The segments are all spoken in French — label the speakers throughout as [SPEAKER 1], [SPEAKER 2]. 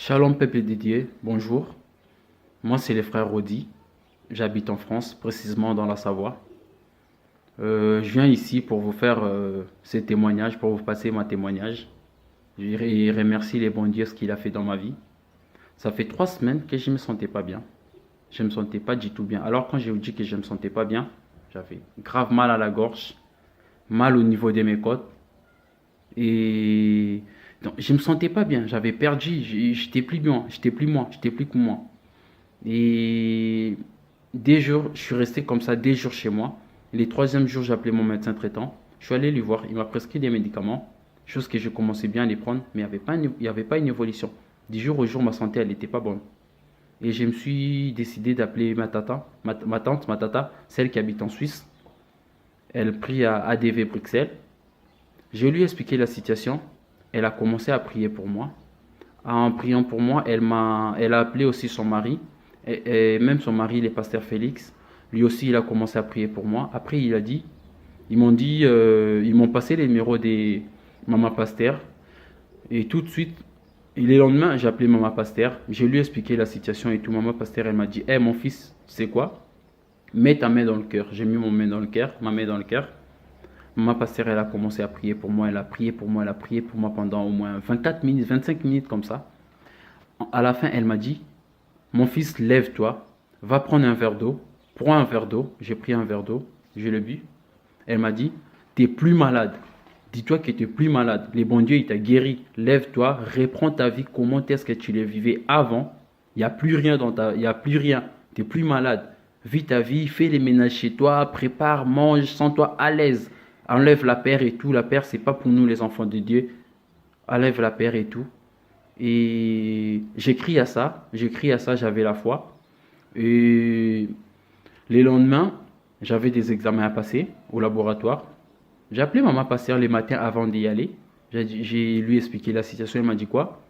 [SPEAKER 1] Shalom Peuple et Didier, bonjour. Moi c'est les frères Rodi. J'habite en France, précisément dans la Savoie. Je viens ici pour vous faire ces témoignages, pour vous passer mon témoignage. Je remercie les bons dieux ce qu'il a fait dans ma vie. Ça fait 3 semaines que je ne me sentais pas bien. Je ne me sentais pas du tout bien. Alors quand j'ai dit que je ne me sentais pas bien, j'avais grave mal à la gorge, mal au niveau de mes côtes. Et donc, je me sentais pas bien. J'avais perdu. J'étais plus bien. J'étais plus moi. J'étais plus que moi. Et des jours, je suis resté comme ça des jours chez moi. Les troisième jour, j'ai appelé mon médecin traitant. Je suis allé lui voir. Il m'a prescrit des médicaments, chose que je commençais bien à les prendre, mais il y avait pas une évolution. Du jour au jour, ma santé, elle n'était pas bonne. Et je me suis décidé d'appeler ma tata, ma tante, ma tata, celle qui habite en Suisse. Elle prie à ADV Bruxelles. Je lui ai expliqué la situation. Elle a commencé à prier pour moi. En priant pour moi, elle a appelé aussi son mari. Et même son mari, le pasteur Félix, lui aussi, il a commencé à prier pour moi. Après, ils m'ont passé les numéros des Maman Pasteur. Et tout de suite, et le lendemain, j'ai appelé Maman Pasteur. Je lui ai expliqué la situation et tout. Maman Pasteur, elle m'a dit, hé mon fils, tu sais quoi? Mets ta main dans le cœur. J'ai mis mon main dans le cœur, ma main dans le cœur. Ma pasteur, elle a commencé à prier pour moi, elle a prié pour moi, elle a prié pour moi pendant au moins 24 minutes, 25 minutes comme ça. À la fin, elle m'a dit, mon fils, lève-toi, va prendre un verre d'eau. Prends un verre d'eau. J'ai pris un verre d'eau, je l'ai bu. Elle m'a dit, t'es plus malade. Dis-toi que tu n'es plus malade. Les bons dieux, il t'a guéri. Lève-toi, reprends ta vie. Comment est-ce que tu le vivais avant? Il n'y a plus rien il n'y a plus rien. Tu n'es plus malade. Vis ta vie, fais les ménages chez toi, prépare, mange, sens-toi à l'aise. Enlève la paire et tout. La paire, c'est pas pour nous les enfants de Dieu. Enlève la paire et tout. Et j'écris à ça, j'avais la foi. Et les lendemains, j'avais des examens à passer au laboratoire. J'ai appelé maman pasteur les matins avant d'y aller. J'ai lui expliqué la situation. Elle m'a dit quoi?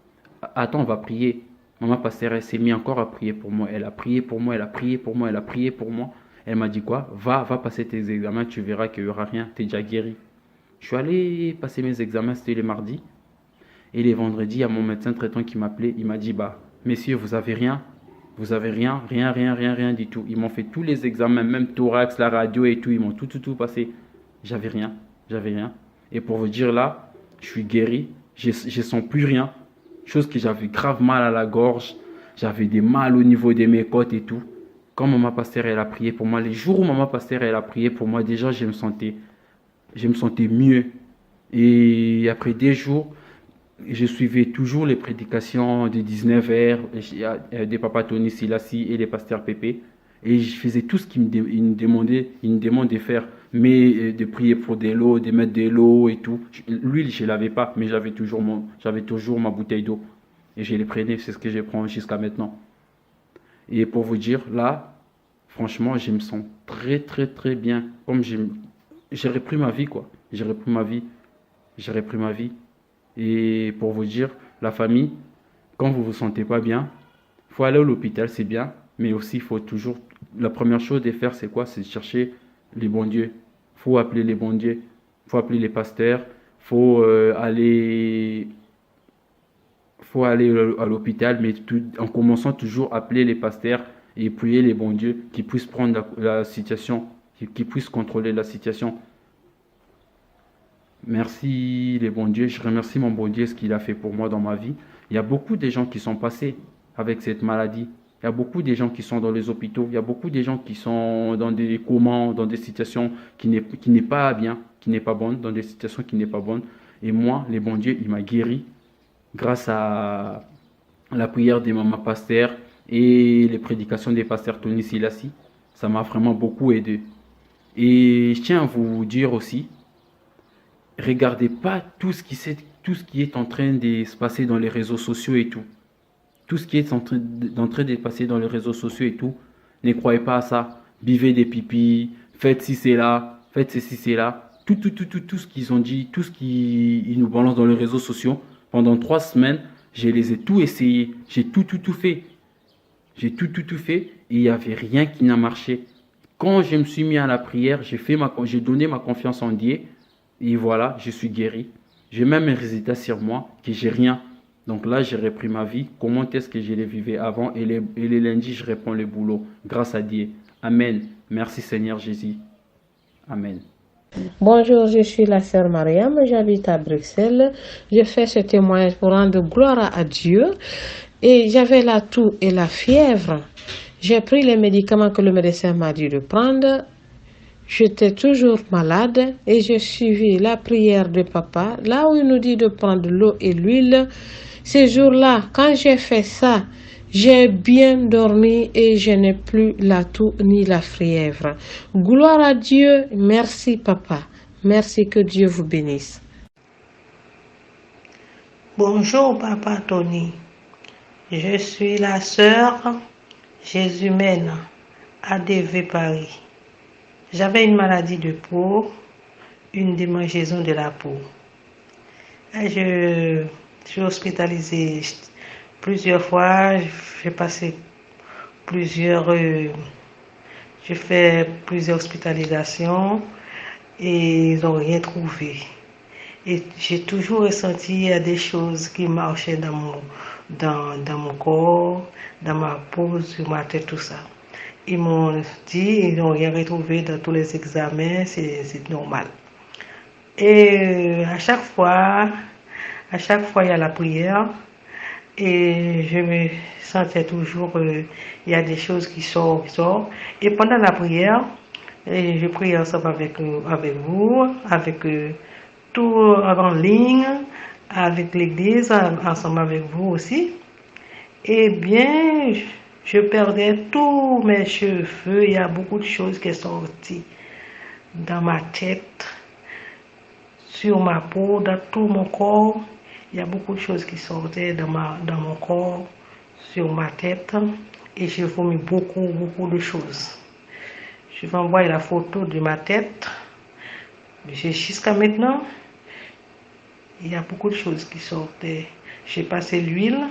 [SPEAKER 1] Attends, on va prier. Maman pasteur, elle s'est mise encore à prier pour moi. Elle a prié pour moi, elle a prié pour moi, elle a prié pour moi. Elle m'a dit quoi? Va passer tes examens, tu verras qu'il n'y aura rien. Tu es déjà guéri. Je suis allé passer mes examens, c'était les mardis. Et les vendredis, il y a mon médecin traitant qui m'appelait. Il m'a dit, bah, messieurs, vous avez rien. Vous avez rien, rien, rien, rien, rien du tout. Ils m'ont fait tous les examens, même thorax, la radio et tout. Ils m'ont tout passé. J'avais rien, j'avais rien. Et pour vous dire là, je suis guéri. Je sens plus rien. Chose que j'avais grave mal à la gorge. J'avais des mal au niveau de mes côtes et tout. Quand maman pasteur elle a prié pour moi, les jours où maman pasteur elle a prié pour moi, déjà je me sentais mieux. Et après des jours, je suivais toujours les prédications de 19h, des papas Tony Silassi et les pasteurs Pépé. Et je faisais tout ce qu'il me demande de faire. Mais de prier pour de l'eau, de mettre de l'eau et tout. L'huile, je ne l'avais pas, mais j'avais toujours ma bouteille d'eau. Et je les prenais, c'est ce que je prends jusqu'à maintenant. Et pour vous dire, là, franchement, je me sens très, très, très bien. J'ai repris ma vie, quoi. J'ai repris ma vie. J'ai repris ma vie. Et pour vous dire, la famille, quand vous vous sentez pas bien, il faut aller à l'hôpital, c'est bien. Mais aussi, il faut toujours... La première chose à faire, c'est quoi? C'est chercher les bons dieux. Il faut appeler les bons dieux. Il faut appeler les pasteurs. Il faut aller à l'hôpital, mais en commençant toujours à appeler les pasteurs et prier les bons dieux qui puissent prendre la situation, qui puissent contrôler la situation. Merci les bons dieux. Je remercie mon bon Dieu ce qu'il a fait pour moi dans ma vie. Il y a beaucoup de gens qui sont passés avec cette maladie. Il y a beaucoup de gens qui sont dans les hôpitaux. Il y a beaucoup de gens qui sont dans des comas, dans des situations qui n'est pas bien, qui n'est pas bonne, dans des situations qui n'est pas bonne. Et moi, les bons dieux, il m'a guéri grâce à la prière des mamans pasteurs et les prédications des pasteurs Tony Silassi. Ça m'a vraiment beaucoup aidé. Et je tiens à vous dire aussi, regardez pas tout ce qui est en train de se passer dans les réseaux sociaux et tout. Tout ce qui est en train de se passer dans les réseaux sociaux et tout. Ne croyez pas à ça. Buvez des pipis, faites ci, c'est là, faites ceci, c'est là. Tout ce qu'ils ont dit, tout ce qu'ils nous balancent dans les réseaux sociaux. Pendant 3 semaines, je les ai tout essayé. J'ai tout fait. J'ai tout fait et il n'y avait rien qui n'a marché. Quand je me suis mis à la prière, j'ai donné ma confiance en Dieu. Et voilà, je suis guéri. J'ai même un résultat sur moi que j'ai rien. Donc là, j'ai repris ma vie. Comment est-ce que je les vivais avant? Et les lundis, je réponds le boulot. Grâce à Dieu. Amen. Merci Seigneur Jésus. Amen.
[SPEAKER 2] Bonjour, je suis la sœur Mariam, j'habite à Bruxelles. Je fais ce témoignage pour rendre gloire à Dieu. Et j'avais la toux et la fièvre. J'ai pris les médicaments que le médecin m'a dit de prendre. J'étais toujours malade et j'ai suivi la prière de papa, là où il nous dit de prendre l'eau et l'huile. Ces jours-là, quand j'ai fait ça, j'ai bien dormi et je n'ai plus la toux ni la fièvre. Gloire à Dieu. Merci papa. Merci, que Dieu vous bénisse.
[SPEAKER 3] Bonjour Papa Tony. Je suis la sœur Jésumène à DV Paris. J'avais une maladie de peau, une démangeaison de la peau. Et je suis hospitalisée plusieurs fois. J'ai passé j'ai fait plusieurs hospitalisations et ils n'ont rien trouvé. Et j'ai toujours ressenti des choses qui marchaient dans mon corps, dans ma peau, sur ma tête, tout ça. Ils m'ont dit, ils n'ont rien retrouvé dans tous les examens, c'est normal. Et à chaque fois, il y a la prière. Et je me sentais toujours, il y a des choses qui sortent. Et pendant la prière, je prie ensemble avec vous, avec tout en ligne, avec l'église, ensemble avec vous aussi. Eh bien, je perdais tous mes cheveux. Il y a beaucoup de choses qui sont sorties dans ma tête, sur ma peau, dans tout mon corps. Il y a beaucoup de choses qui sortaient dans mon corps, sur ma tête. Et j'ai vomi beaucoup de choses. Je vais envoyer la photo de ma tête. Jusqu'à maintenant, il y a beaucoup de choses qui sortaient. J'ai passé l'huile,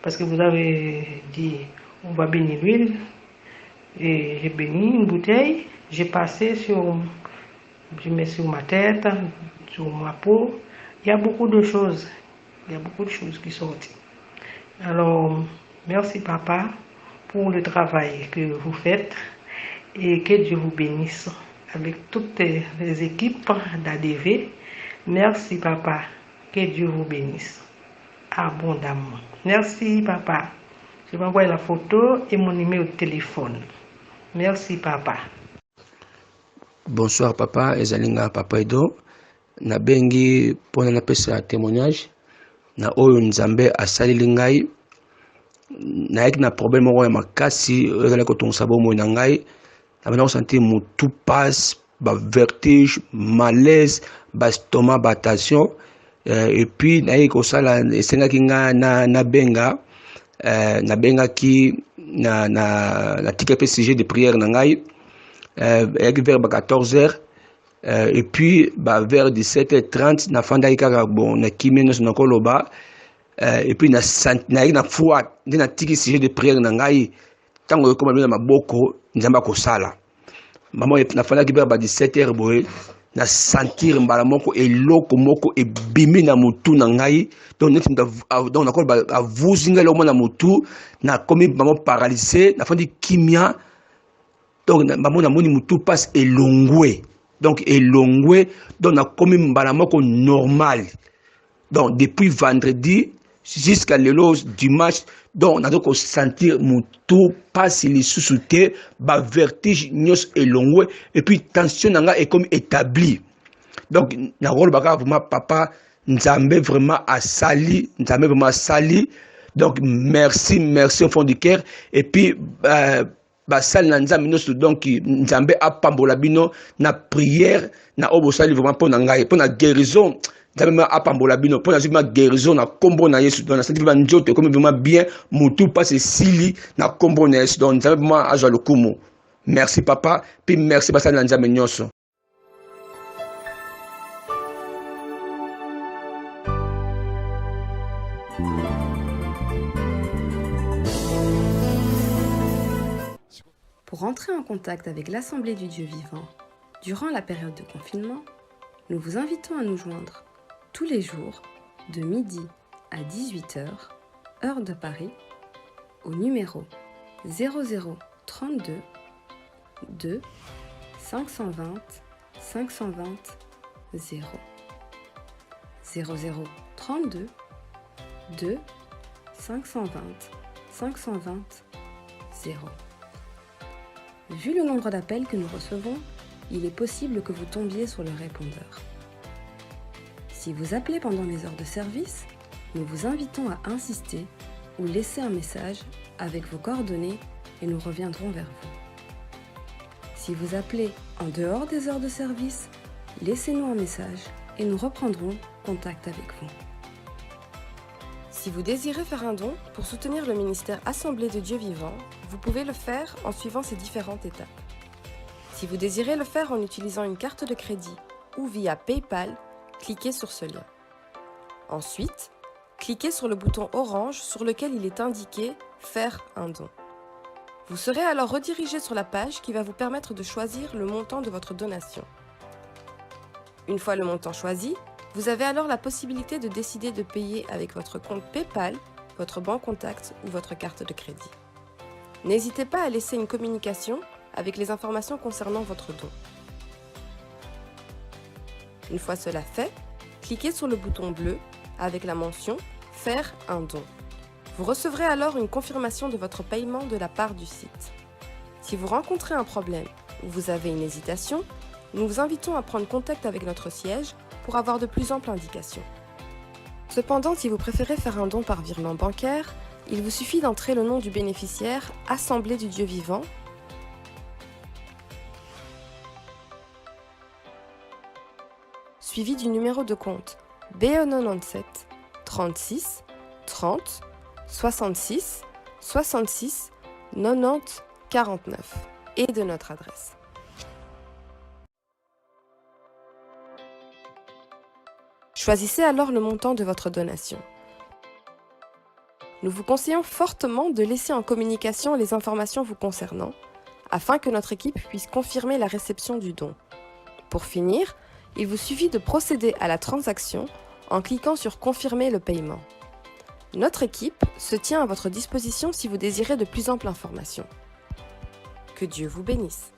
[SPEAKER 3] parce que vous avez dit, on va bénir l'huile. Et j'ai béni une bouteille. Je mets sur ma tête, sur ma peau. Il y a beaucoup de choses. Il y a beaucoup de choses qui sortent. Alors, merci papa pour le travail que vous faites et que Dieu vous bénisse avec toutes les équipes d'ADV. Merci papa, que Dieu vous bénisse abondamment. Merci papa. Je vais envoyer la photo et mon numéro de téléphone. Merci papa.
[SPEAKER 4] Bonsoir papa, ezalinga papa Edo. Na bengi pona na pesa témoignage na oyo nzambe asaleli ngai nayaki na problème moko ya makasi ezali kotongisa bomoi na ngai na kosentir motu passe ba vertige malaise ba stomac ba tension et puis nayaki kosala esengaki nga na benga na bengaki na tika pe sujet de prière na ngai avec vers 14h. Et puis vers 17h30 na fanda ikaka bon na kimeno na koloba et puis na foi na tiki sujet de prière na ngai tango ko na maboko nzamba ko sala maman na fanda ki vers 17h boy na sentir mbala moko eloko moko ebimi na mutu na ngai donc net donc na koloba avuzinga lo na mutu na komi maman paralysé na fandi kimia donc maman na moni mutu passe elongwe. Donc, elongwe, donc on a commis mbala moko normal. Donc, depuis vendredi jusqu'à le dimanche, donc on a donc sentir mon tout passe les sous-soutés, ba vertige, nyos elongwe, et puis tension nanga est comme établi. Donc, na rôle baka vraiment papa, nzambe vraiment a sali, nzambe vraiment a sali. Donc, merci au fond du cœur. Et puis, basal na nzambe nyonso donc nzambe apambola bino na prière na obosali vraiment pour na ngai pour na guérison nzambe apambola bino pour na zima guérison na kombo na Yesu donc na senti ba nzoto comme vraiment bien mutu passe sili na kombo na Yesu donc nzambe vraiment azwa lokumu. Merci papa puis merci basal na nzambe nyonso.
[SPEAKER 5] Pour entrer en contact avec l'Assemblée du Dieu vivant durant la période de confinement, nous vous invitons à nous joindre tous les jours de midi à 18 h, heure de Paris, au numéro 0032 2 520 520 0. 0032 2 520 520 0. Vu le nombre d'appels que nous recevons, il est possible que vous tombiez sur le répondeur. Si vous appelez pendant les heures de service, nous vous invitons à insister ou laisser un message avec vos coordonnées et nous reviendrons vers vous. Si vous appelez en dehors des heures de service, laissez-nous un message et nous reprendrons contact avec vous. Si vous désirez faire un don pour soutenir le ministère Assemblée de Dieu vivant, vous pouvez le faire en suivant ces différentes étapes. Si vous désirez le faire en utilisant une carte de crédit ou via PayPal, cliquez sur ce lien. Ensuite, cliquez sur le bouton orange sur lequel il est indiqué « Faire un don ». Vous serez alors redirigé sur la page qui va vous permettre de choisir le montant de votre donation. Une fois le montant choisi, vous avez alors la possibilité de décider de payer avec votre compte PayPal, votre banque contact ou votre carte de crédit. N'hésitez pas à laisser une communication avec les informations concernant votre don. Une fois cela fait, cliquez sur le bouton bleu avec la mention « Faire un don ». Vous recevrez alors une confirmation de votre paiement de la part du site. Si vous rencontrez un problème ou vous avez une hésitation, nous vous invitons à prendre contact avec notre siège pour avoir de plus amples indications. Cependant, si vous préférez faire un don par virement bancaire, il vous suffit d'entrer le nom du bénéficiaire Assemblée du Dieu vivant, suivi du numéro de compte BE97 36 30 66 66 90 49 et de notre adresse. Choisissez alors le montant de votre donation. Nous vous conseillons fortement de laisser en communication les informations vous concernant, afin que notre équipe puisse confirmer la réception du don. Pour finir, il vous suffit de procéder à la transaction en cliquant sur « Confirmer le paiement ». Notre équipe se tient à votre disposition si vous désirez de plus amples informations. Que Dieu vous bénisse.